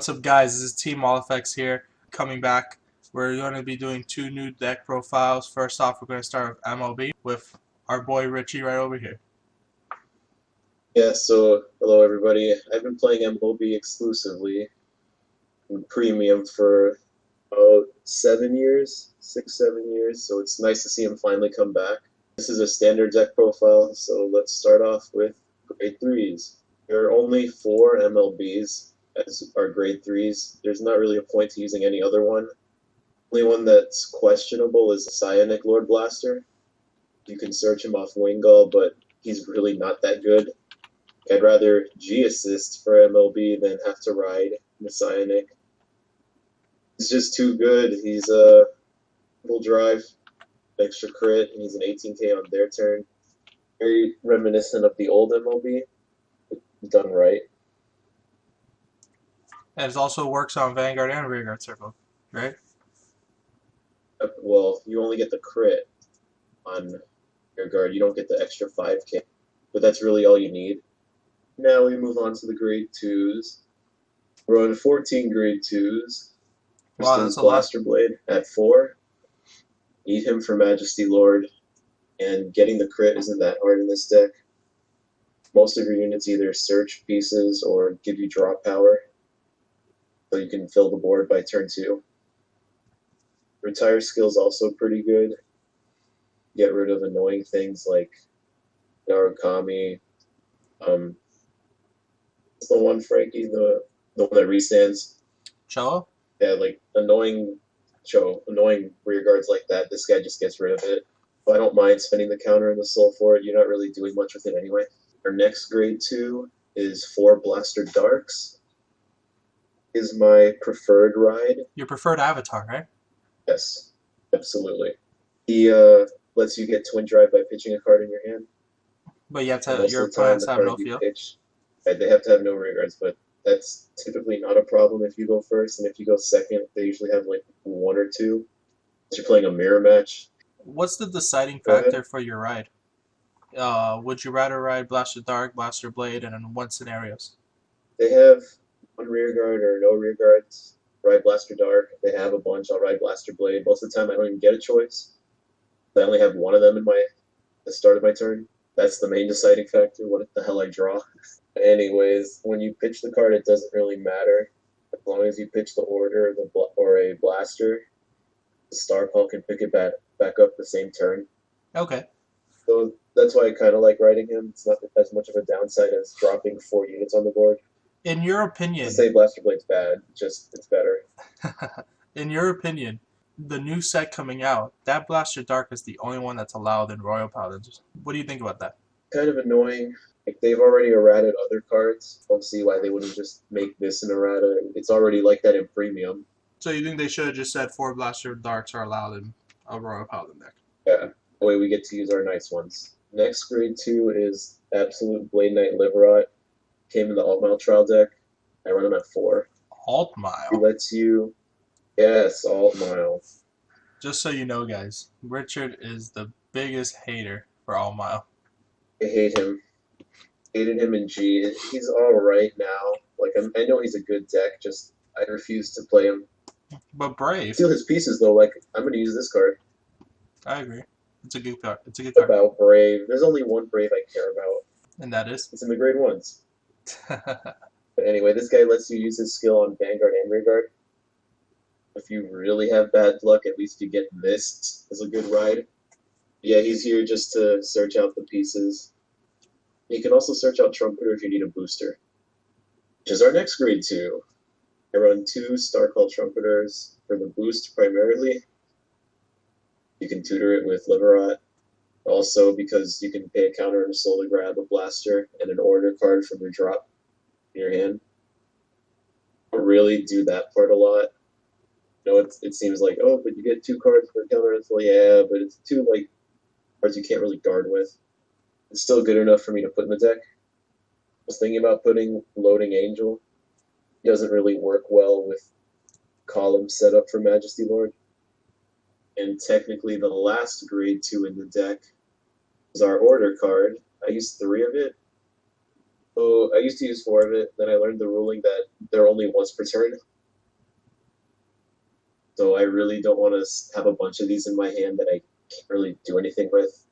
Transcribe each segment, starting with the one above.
What's up, guys? This is Team All Effects here, coming back. We're going to be doing two new deck profiles. First off, we're going to start with MLB with our boy Richie right over here. Yeah, so hello everybody. I've been playing MLB exclusively in premium for about 7 years, 6, 7 years, so it's nice to see him finally come back. This is a standard deck profile, so let's start off with grade 3s. There are only 4 MLBs as our grade 3s. There's not really a point to using any other one. The only one that's questionable is Psionic Lord Blaster. You can search him off Wingull, but he's really not that good. I'd rather G-assist for MLB than have to ride Messianic. He's just too good. He's a full drive, extra crit, and he's an 18k on their turn. Very reminiscent of the old MLB, done right. And it also works on Vanguard and Rearguard Circle, right? Well, you only get the crit on your guard. You don't get the extra 5k, but that's really all you need. Now we move on to the grade 2s. We're on 14 grade 2s. Wow, that's a Blaster lot. Blade at 4. Need him for Majesty Lord, and getting the crit isn't that hard in this deck. Most of your units either search pieces or give you draw power, so you can fill the board by turn 2. Retire skill's also pretty good. Get rid of annoying things like Narukami. What's the one, Frankie? The one that restands? Cello? Yeah, like annoying rear guards like that. This guy just gets rid of it. But I don't mind spending the counter and the soul for it. You're not really doing much with it anyway. Our next grade 2 is 4 Blaster Darks. Is my preferred ride. Your preferred avatar, right? Yes, absolutely. He lets you get Twin Drive by pitching a card in your hand. But you have And to, most your of the time, opponents the have card no you field. pitch, they have to have no rear guards, but that's typically not a problem if you go first, and if you go second, they usually have like 1 or 2. So you're playing a mirror match. What's the deciding Go ahead. factor for your ride? Would you rather ride Blaster Dark, Blaster Blade, and in what scenarios? They have 1 rear guard or no rear guards. Ride Blaster Dark. They have a bunch. I'll ride Blaster Blade. Most of the time, I don't even get a choice. I only have 1 of them in the start of my turn. That's the main deciding factor. What the hell I draw. Anyways, when you pitch the card, it doesn't really matter. As long as you pitch the order or a blaster, the Star Call can pick it back up the same turn. Okay. So that's why I kind of like riding him. It's not as much of a downside as dropping 4 units on the board. In your To opinion, say Blaster Blade's bad, just it's better. in your opinion, the new set coming out, that Blaster Dark is the only one that's allowed in Royal Paladins. What do you think about that? Kind of annoying. Like they've already errated other cards. Don't see why they wouldn't just make this an errata. It's already like that in premium. So you think they should have just said 4 Blaster Darks are allowed in a Royal Paladin deck? Yeah. The way we get to use our nice ones. Next grade 2 is Absolute Blade Knight Liverot. Came in the Alt Mile trial deck. I run him at 4. Alt He Mile. lets you, yes, Alt Mile. Just so you know, guys, Richard is the biggest hater for Alt Mile. I hate him. Hated him in G. He's alright now. Like, I know he's a good deck, just I refuse to play him. But Brave, Steal his pieces, though. Like, I'm going to use this card. I agree. It's a good card. It's a good card. About Brave. There's only one Brave I care about. And that is? It's in the grade 1s. But anyway, this guy lets you use his skill on Vanguard and Rearguard. If you really have bad luck, at least you get this as a good ride. Yeah, he's here just to search out the pieces. You can also search out Trumpeter if you need a booster. Which is our next grade 2. I run 2 Star Call Trumpeters for the boost primarily. You can tutor it with Liverot. Also, because you can pay a counter and a soul to grab a blaster and an order card from your drop in your hand. I don't really do that part a lot. You know, it seems like, oh, but you get 2 cards for a counter and soul. Yeah, but it's 2 like cards you can't really guard with. It's still good enough for me to put in the deck. I was thinking about putting Loading Angel. It doesn't really work well with columns set up for Majesty Lord. And technically the last grade 2 in the deck is our order card. I used 3 of it. So I used to use four of it, then I learned the ruling that they're only once per turn. So I really don't want to have a bunch of these in my hand that I can't really do anything with.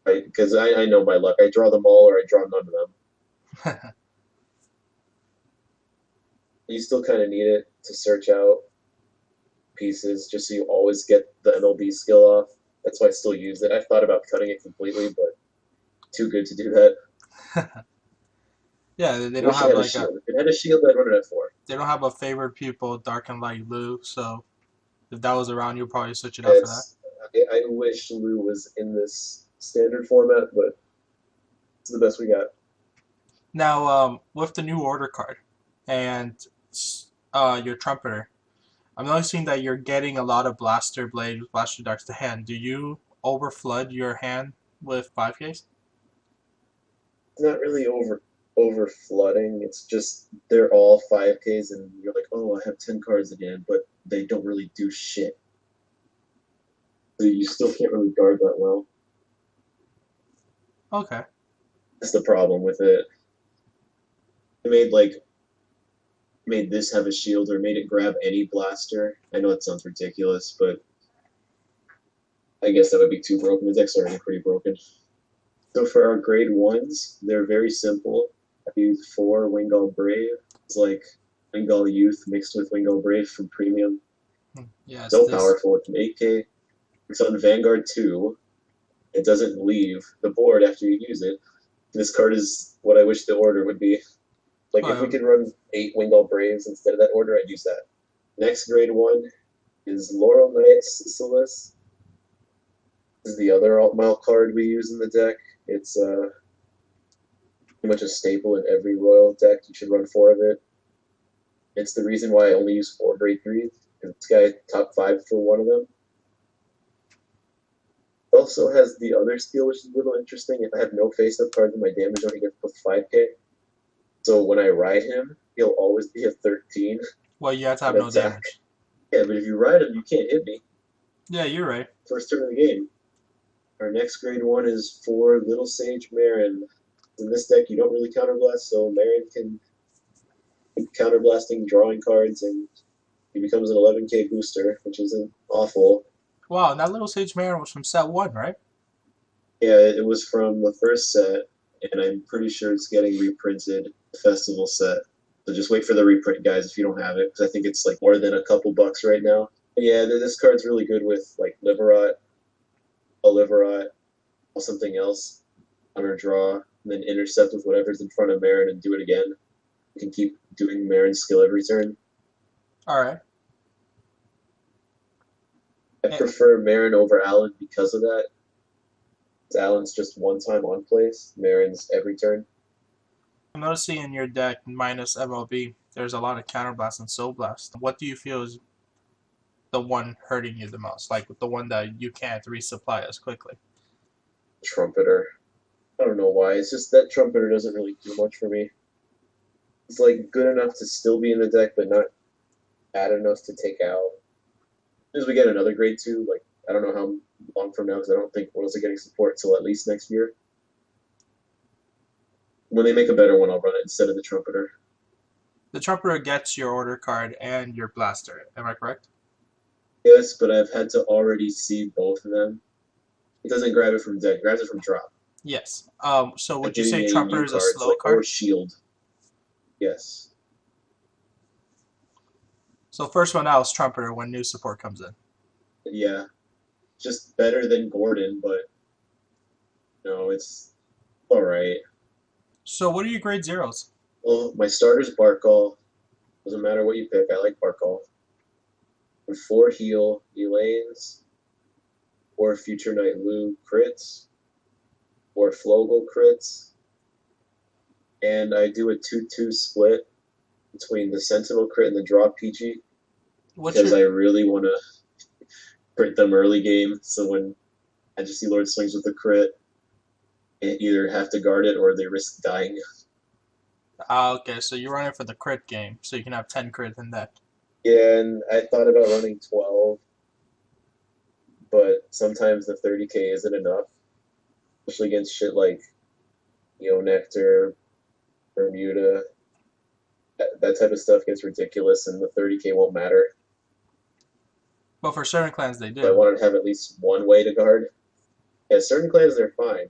Right? Because I know my luck. I draw them all or I draw none of them. You still kind of need it to search out pieces just so you always get the MLB skill off. That's why I still use it. I've thought about cutting it completely, but too good to do that. Yeah, they I don't wish it have had a like a shield. If it had a shield, I'd run it at four. they don't have a favorite pupil dark and light blue, so if that was around, you'd probably switch it out for that. It's, I wish Lou was in this standard format, but it's the best we got. Now, with the new order card and your trumpeter, I'm noticing that you're getting a lot of blaster blades, blaster darts to hand. Do you overflood your hand with 5Ks? It's not really over flooding. It's just they're all 5Ks, and you're like, oh, I have 10 cards again, but they don't really do shit. So you still can't really guard that well. Okay. That's the problem with it. It made this have a shield or made it grab any blaster. I know it sounds ridiculous, but I guess that would be too broken. The deck's already pretty broken. So for our grade ones, they're very simple. I use four Wingull Brave. It's like Wingull Youth mixed with Wingull Brave from Premium. Yes, So this. powerful. It's an 8K. It's on Vanguard 2. It doesn't leave the board after you use it. This card is what I wish the order would be. Like if we could run 8 Wingull Braves instead of that order, I'd use that. Next grade one is Laurel Knight Sisyphus. This is the other alt mile card we use in the deck. It's pretty much a staple in every Royal deck. You should run 4 of it. It's the reason why I only use 4 grade 3s. This guy top 5 for one of them. Also has the other skill, which is a little interesting. If I have no face-up cards in my damage zone, he gets plus 5K. So when I ride him, he'll always be a 13. Well, you have to have an no attack. damage. Yeah, but if you ride him, you can't hit me. Yeah, you're right. First turn of the game. Our next grade one is for Little Sage Marin. In this deck, you don't really counterblast, so Marin can keep counterblasting, drawing cards, and he becomes an 11K booster, which isn't awful. Wow, that little Sage Marin was from set 1, right? Yeah, it was from the first set, and I'm pretty sure it's getting reprinted, the festival set. So just wait for the reprint, guys, if you don't have it, because I think it's like more than a couple bucks right now. But yeah, this card's really good with like Liverot, a Liverot, or something else, under draw, and then intercept with whatever's in front of Marin and do it again. You can keep doing Marin's skill every turn. Alright. I prefer Marin over Allen because of that. Allen's just one time on place, Marin's every turn. I'm noticing in your deck, minus MLB, there's a lot of counterblast and soul blast. What do you feel is the one hurting you the most? Like the one that you can't resupply as quickly? Trumpeter. I don't know why. It's just that Trumpeter doesn't really do much for me. It's like good enough to still be in the deck, but not bad enough to take out. As soon as we get another grade 2, like I don't know how long from now, because I don't think Royals are getting support till at least next year. When they make a better one, I'll run it instead of the Trumpeter. The Trumpeter gets your order card and your blaster, am I correct? Yes, but I've had to already see both of them. It doesn't grab it from deck, it grabs it from drop. Yes. So would you Giving say me Trumpeter new is a cards, slow like, card? or Shield. Yes. So first one out is Trumpeter when new support comes in. Yeah. Just better than Gordon, but no, it's alright. So what are your grade zeros? Well, my starter's Barkall. Doesn't matter what you pick, I like Barkall. And 4 heal, Elaines, 4 Future Night Lou crits, 4 Flogel crits, and I do a 2-2 split between the Sentinel crit and the draw PG because I really want to crit them early game, so when Majesty Lord swings with the crit, I either have to guard it or they risk dying. Okay, so you're running for the crit game, so you can have 10 crit in that. Yeah, and I thought about running 12, but sometimes the 30K isn't enough, especially against shit like Nectar, Bermuda. That type of stuff gets ridiculous, and the 30k won't matter. But for certain clans, they So I do. wanted to have at least one way to guard. Yeah, certain clans they're fine.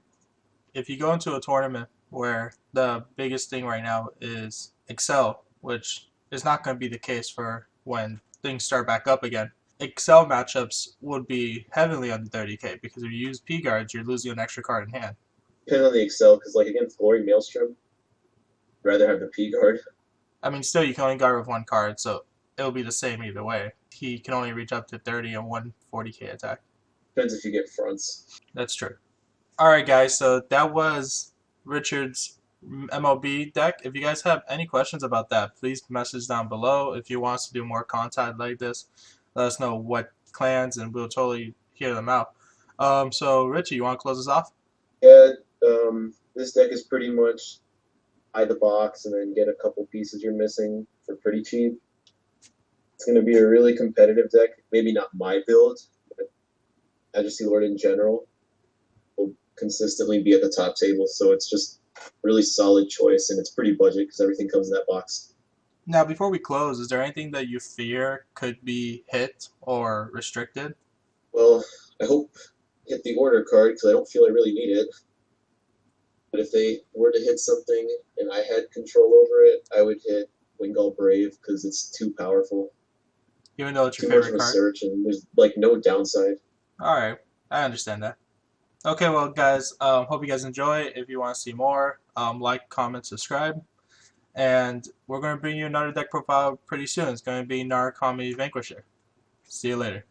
If you go into a tournament where the biggest thing right now is Excel, which is not going to be the case for when things start back up again, Excel matchups would be heavily under 30k because if you use P guards, you're losing an extra card in hand. Depends on the Excel, because like against Glory Maelstrom, I'd rather have the P guard. I mean, still, you can only guard with one card, so it'll be the same either way. He can only reach up to 30 and 140k attack. Depends if you get fronts. That's true. All right, guys. So that was Richard's MLB deck. If you guys have any questions about that, please message down below. If you want us to do more content like this, let us know what clans, and we'll totally hear them out. So Richie, you want to close us off? Yeah, this deck is pretty much buy the box and then get a couple pieces you're missing for pretty cheap. It's going to be a really competitive deck. Maybe not my build, but Majesty Lord in general will consistently be at the top table. So it's just really solid choice, and it's pretty budget because everything comes in that box. Now, before we close, is there anything that you fear could be hit or restricted? Well, I hope hit the order card because I don't feel I really need it. But if they were to hit something and I had control over it, I would hit Wingull Brave because it's too powerful. Even though it's your Too much of favorite a card? search, and there's like no downside. All right, I understand that. Okay, well, guys, hope you guys enjoy. If you want to see more, like, comment, subscribe. And we're going to bring you another deck profile pretty soon. It's going to be Narcomi Vanquisher. See you later.